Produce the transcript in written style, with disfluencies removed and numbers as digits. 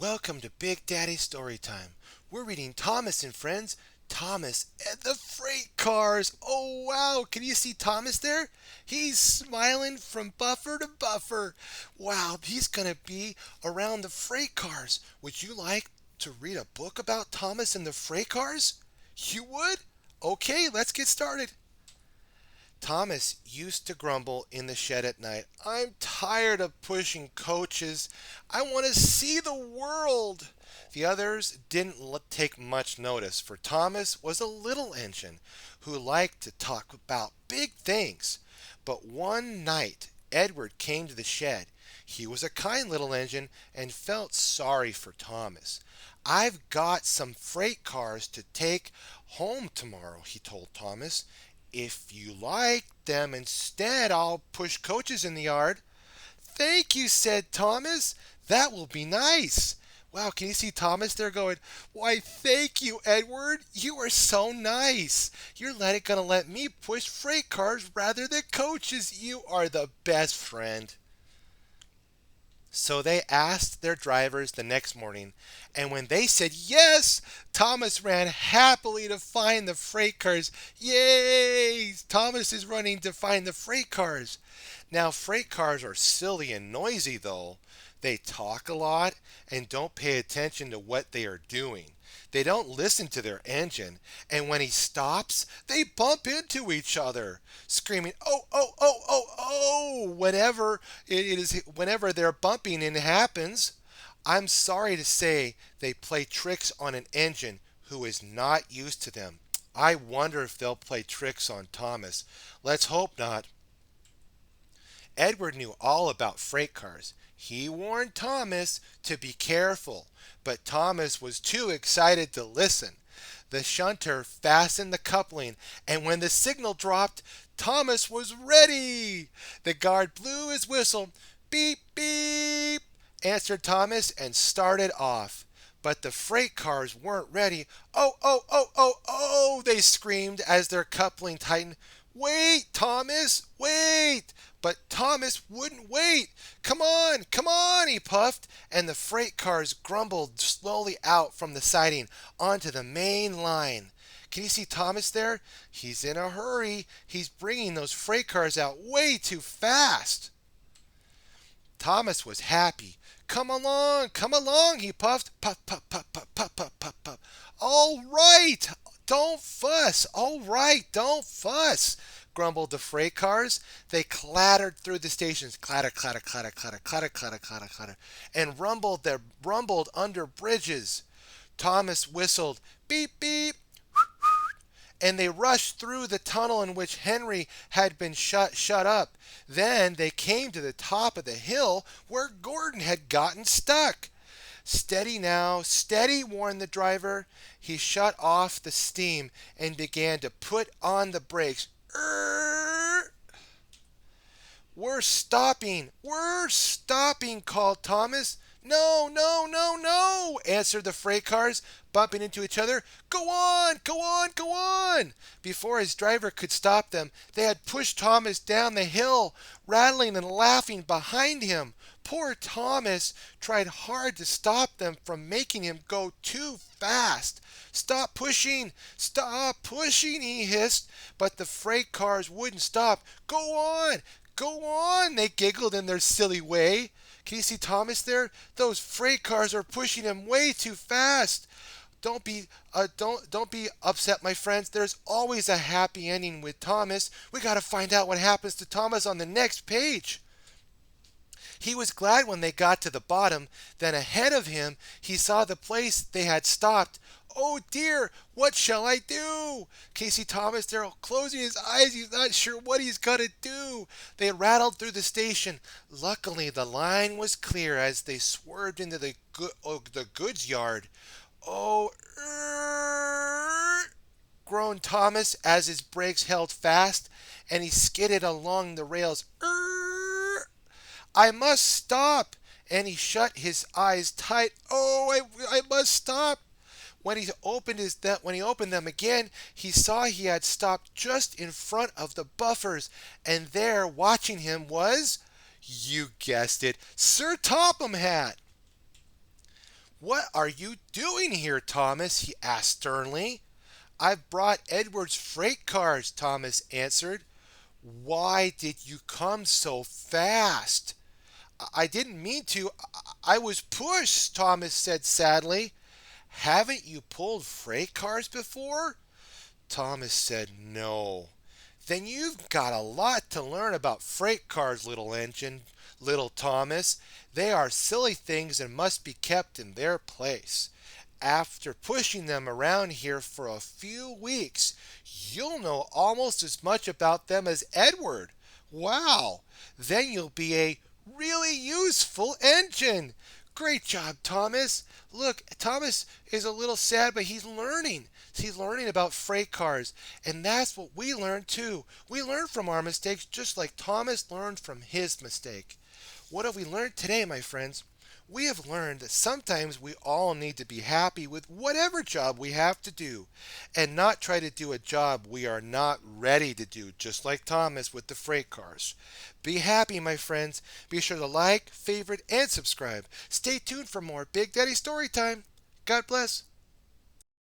Welcome to Big Daddy Storytime. We're reading Thomas and Friends, Thomas and the Freight Cars. Oh wow, can you see Thomas there? He's smiling from buffer to buffer. Wow, he's gonna be around the freight cars. Would you like to read a book about Thomas and the freight cars? You would? Okay, let's get started. Thomas used to grumble in the shed at night. I'm tired of pushing coaches. I want to see the world. The others didn't take much notice, for Thomas was a little engine who liked to talk about big things. But one night, Edward came to the shed. He was a kind little engine and felt sorry for Thomas. I've got some freight cars to take home tomorrow, he told Thomas. If you like them instead, I'll push coaches in the yard. Thank you, said Thomas. That will be nice. Wow, can you see Thomas there going, why, thank you, Edward. You are so nice. You're gonna let me push freight cars rather than coaches. You are the best friend. So they asked their drivers the next morning, and when they said yes, Thomas ran happily to find the freight cars. Yay! Thomas is running to find the freight cars. Now, freight cars are silly and noisy, though. They talk a lot and don't pay attention to what they are doing. They don't listen to their engine, and when he stops, they bump into each other, screaming, "Oh, oh, oh, oh, oh!" Whenever they're bumping and it happens. I'm sorry to say they play tricks on an engine who is not used to them. I wonder if they'll play tricks on Thomas. Let's hope not. Edward knew all about freight cars. He warned Thomas to be careful, but Thomas was too excited to listen. The shunter fastened the coupling, and when the signal dropped, Thomas was ready. The guard blew his whistle. Beep, beep, answered Thomas and started off. But the freight cars weren't ready. Oh, oh, oh, oh, oh, they screamed as their coupling tightened. Wait, Thomas, wait! But Thomas wouldn't wait. Come on, he puffed, and the freight cars grumbled slowly out from the siding onto the main line. Can you see Thomas there? He's in a hurry. He's bringing those freight cars out way too fast. Thomas was happy. Come along, he puffed. Puff, puff, puff, puff, puff, puff, puff, puff. All right, don't fuss. All right, don't fuss, grumbled the freight cars. They clattered through the stations, clatter, clatter, clatter, clatter, clatter, clatter, clatter, clatter, and rumbled under bridges. Thomas whistled, beep, beep, and they rushed through the tunnel in which Henry had been shut up. Then they came to the top of the hill where Gordon had gotten stuck. Steady now, steady, warned the driver. He shut off the steam and began to put on the brakes. We're stopping, called Thomas. No, no, no, no, answered the freight cars, bumping into each other. Go on, go on, go on. Before his driver could stop them, they had pushed Thomas down the hill, rattling and laughing behind him. Poor Thomas tried hard to stop them from making him go too fast. Stop pushing, he hissed, but the freight cars wouldn't stop. Go on, they giggled in their silly way. Can you see Thomas there? Those freight cars are pushing him way too fast. Don't be upset, my friends. There's always a happy ending with Thomas. We got to find out what happens to Thomas on the next page. He was glad when they got to the bottom. Then ahead of him, he saw the place they had stopped. Oh dear, what shall I do? Casey Thomas there closing his eyes. He's not sure what he's got to do. They rattled through the station. Luckily, the line was clear as they swerved into the goods yard. Oh, groaned Thomas as his brakes held fast and he skidded along the rails. I must stop. And he shut his eyes tight. Oh, I must stop. When he opened them again, he saw he had stopped just in front of the buffers, and there, watching him, was, you guessed it, Sir Topham Hatt. "What are you doing here, Thomas?" he asked sternly. "I've brought Edward's freight cars," Thomas answered. "Why did you come so fast?" "I didn't mean to. I was pushed," Thomas said sadly. "Haven't you pulled freight cars before?" Thomas said no. "Then you've got a lot to learn about freight cars, little engine, little Thomas. They are silly things and must be kept in their place. After pushing them around here for a few weeks, you'll know almost as much about them as Edward. Wow! Then you'll be a really useful engine. Great job, Thomas. Look, Thomas is a little sad, but he's learning. He's learning about freight cars, and that's what we learn too. We learn from our mistakes just like Thomas learned from his mistake. What have we learned today, my friends? We have learned that sometimes we all need to be happy with whatever job we have to do and not try to do a job we are not ready to do, just like Thomas with the freight cars. Be happy, my friends. Be sure to like, favorite, and subscribe. Stay tuned for more Big Daddy Story Time. God bless.